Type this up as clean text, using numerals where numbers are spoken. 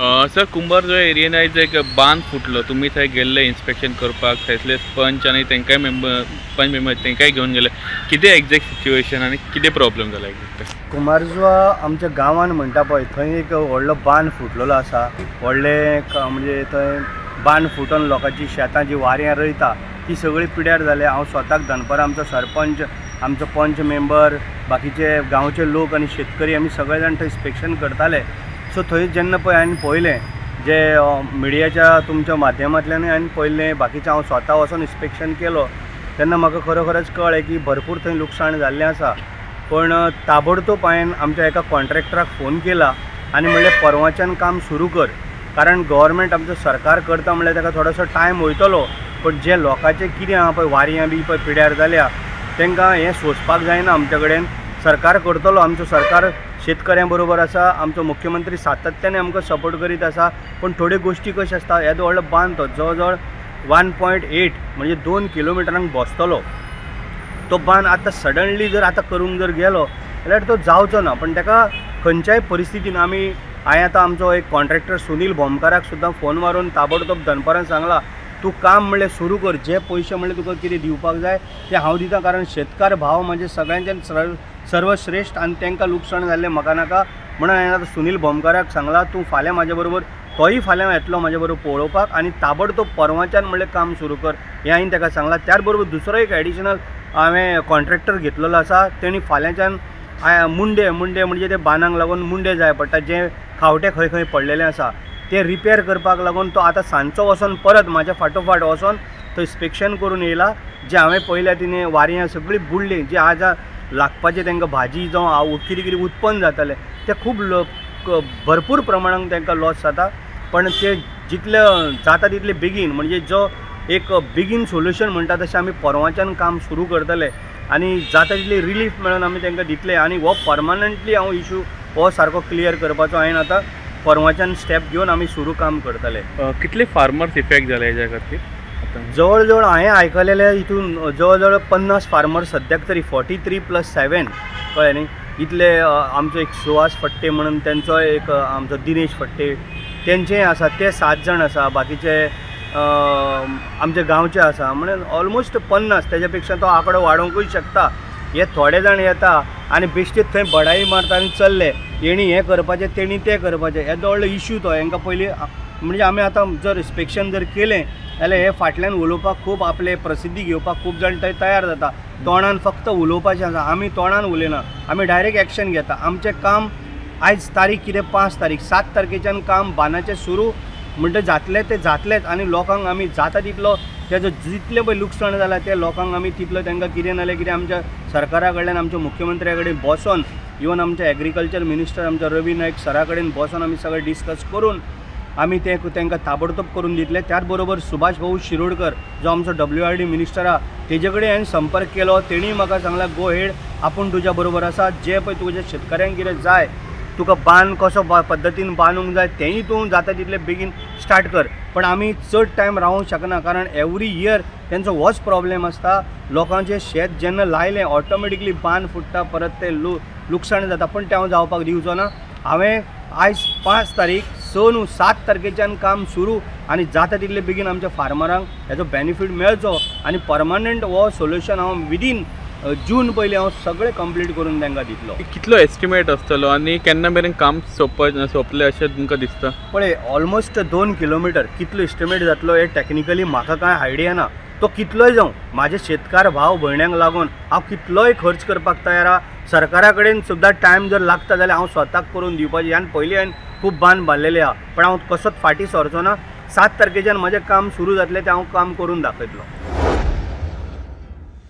Sir कुंभार जो Ariane आहे एक बांध फुटलो, तुम्ही थंय गेल्ले इन्स्पेक्शन करपाक, थंयसले पंच आनी तेंकाय मेंबर तेंकाय घेवन गेले, कितें एक्झॅक्ट सिच्युएशन आनी कितें प्रॉब्लेम जाला एक्झॅक्ट? कुंभारजुआ आमच्या गांवान म्हणटा पळय थंय एक व्हडलो बांद फुटलेलो आसा. व्हडले म्हणजे थंय बांद फुटून लोकांची शेतां जी वाऱ्यां रोयता ती सगळी पिड्यार जाले. हांव स्वताक दनपारां आमचो सरपंच, आमचो पंच मेंबर, बाकीचे गांवचे लोक आनी शेतकरी आमी सगळे जाण थंय इन्स्पेक्शन करताले. सो थंय जेन्ना पळय हांवें पळयलें जे मिडियाच्या तुमच्या माध्यमांतल्यान हांवें पळयलें, बाकीचें हांव स्वता वचून इन्स्पेक्शन केलो तेन्ना म्हाका खरोखरच कळ्ळें की भरपूर थंय लुकसाण जाल्लें आसा. पण ताबडतोब हांवें आमच्या एका कॉन्ट्रॅक्टराक फोन केला आनी म्हणलें परवाच्यान काम सुरू कर, कारण गव्हर्मेंट आमचो सरकार करता म्हणल्यार ताका थोडोसो टायम वयतलो. पण जे लोकांचें कितें आहा पळय वाऱ्यां बी पळय पिड्यार जाल्या तांकां हें सोंसपाक जायना. आमचे कडेन सरकार करतलो, आमचो सरकार शेतकऱ्यां बरोबर आसा, आमचो मुख्यमंत्री सातत्याने आमकां सपोर्ट करीत आसा. पण थोड्यो गोश्टी कश्यो आसता, येदो व्हडलो बांद तो जवळ जवळ 1.8 म्हणजे 2 किलोमिटरांक बसतलो. तो बांद आतां सडनली जर आतां करूंक जर गेलो जाल्यार तो जावचो ना. पण ताका खंयच्याय परिस्थितीन हांवें आतां आमचो एक कॉन्ट्रॅक्टर सुनील भोमकाराक सुद्दां फोन मारून ताबडतोब दनपारां सांगलां तूं काम म्हणलें सुरू कर, जे पयशे म्हणलें तुका कितें दिवपाक जाय ते हांव दितां, कारण शेतकार भाव म्हणजे सगळ्यांच्यान सर्वश्रेष्ठ आनी तांकां लुकसाण जाल्लें म्हाका नाका. म्हणून हांवें आतां सुनील भोमकाराक सांगलां तूं फाल्यां म्हाजे बरोबर, तोय फाल्यां येतलो म्हाजे बरोबर पळोवपाक आनी ताबडतोब परवाच्यान म्हणलें काम सुरू कर हें हांवें ताका सांगलां. त्याच बरोबर दुसरो एक एडिशनल हांवें कॉन्ट्रॅक्टर घेतलेलो आसा. तेणी फाल्यांच्यान मुंडे म्हणजे ते बांदांक लागून मुंडे जाय पडटा, जे खावटे खंय खंय पडलेले आसा ते रिपेर करपाक लागून तो आतां सांजचो वचोन परत म्हाज्या फाटोफाट वचोन तो इन्स्पेक्शन करून येयला. जे हांवें पळयल्या तिणें वाऱ्यां सगळीं बुडलीं, जे आज लागपाचें तांकां भाजी जावं कितें कितें उत्पन्न जातालें तें खूब भरपूर प्रमाणांत तांकां लॉस जाता. पण ते जितलें जाता तितलें बेगीन म्हणजे जो एक बेगीन सोल्युशन म्हणटा तशें आमी परवाच्यान काम सुरू करतले आनी जाता तितली रिलीफ मेळोन आमी तांकां दितले. आनी हो परमनंटली हांव इशू हो सारको क्लियर करपाचो हांवें आतां परवाच्यान स्टेप घेवन आमी सुरू काम करतले. कितले फार्मर्स इफेक्ट जाले हेच्या खातीर? जवळ जवळ हांवें आयकलेले हितून जवळ जवळ 50 फार्मर सद्याक तरी 43+7 कळ्ळें न्ही. इतले आमचो एक सुहास फट्टे म्हणून तेंचो एक आमचो दिनेश फट्टे तेंचेय आसा, ते 7 जाण आसा, बाकीचे आमचे गांवचे आसा, म्हणून ऑलमोस्ट 50. तेज्या पेक्षा तो आंकडो वाडोवंकूय शकता. हे थोडे जाण येता आनी बेश्टेच थंय बडाई मारता आनी चल्ले, हेणी हें करपाचें तेणी तें करपाचें. येदो व्हडलो इशू तो. हांकां पयलीं म्हणजे आमी आतां जर इन्स्पेक्शन जर केलें जाल्यार हे फाटल्यान उलोवपाक खूब आपले प्रसिद्धी घेवपाक खूब जाण थंय तयार जाता. तोंडान फक्त उलोवपाचें आसा. आमी तोंडान उलयना, आमी डायरेक्ट एक्शन घेता. आमचें काम आयज तारीख कितें 5 तारीख, 7 तारखेच्यान काम बांदाचें सुरू म्हणटा जातलें तें जातलेंच. आनी लोकांक आमी जाता तितलो तेजो जितलें पळय लुकसाण जालां ते लोकांक आमी तितलो तांकां कितें नाल्यार कितें आमच्या सरकारा कडल्यान आमच्या मुख्यमंत्र्या कडेन बसोन, इवन आमच्या एग्रीकल्चर मिनिस्टर आमच्या रवी नायक सरा कडेन बसोन आमी सगळें डिस्कस करून आमी तांकां ताबडतोब करून दितले. त्याच बरोबर सुभाष भाऊ शिरोडकर जो आमचो WRD मिनिस्टर आहा तेजे कडेन हांवें संपर्क केलो. तेणी म्हाका सांगलां गो हेड, आपूण तुज्या बरोबर आसा. जे पळय तुज्या शेतकऱ्यांक कितें जाय, तुका बांद कसो पद्दतीन बांदूंक जाय तेंय तूं जाता तितलें बेगीन स्टार्ट कर. पण आमी चड टायम रावूंक शकना, कारण एवरी इयर तेंचो होच प्रॉब्लेम आसता. लोकांचें शेत जेन्ना लायलें ऑटोमॅटिकली बांद फुट्टा, परत ते लुकसाण जाता. पण तें हांव जावपाक दिवचो ना. हांवें आयज 5 तारीख 7 तारखेच्यान काम सुरू आनी जाता तितले बेगीन आमच्या फार्मरांक हेजो बेनिफीट मेळचो आनी परमनंट हो सोल्युशन हांव विदीन जून पयलीं हांव सगळें कंप्लीट करून तांकां दितलो. कितलो एस्टिमेट आसतलो आनी केन्ना मेरेन काम सोंपलें अशें तुमकां दिसता? पळय ऑलमोस्ट 2 किलोमिटर कितलो एस्टिमेट जातलो हे टॅक्निकली म्हाका कांय आयडिया ना. तो कितलोय जावं, म्हाजे शेतकार भाव भयण्यांक लागून हांव कितलोय खर्च करपाक तयार आहा. सरकारा कडेन सुद्दां टायम जर लागता जाल्यार हांव स्वताक करून दिवपाचें. आनी पयलीं हांवें खूब बांद बांदलेले आहा, पण हांव कसोच फाटीं सरचो ना. 7 तारखेच्यान म्हजें काम सुरू जातलें तें हांव काम करून दाखयतलो.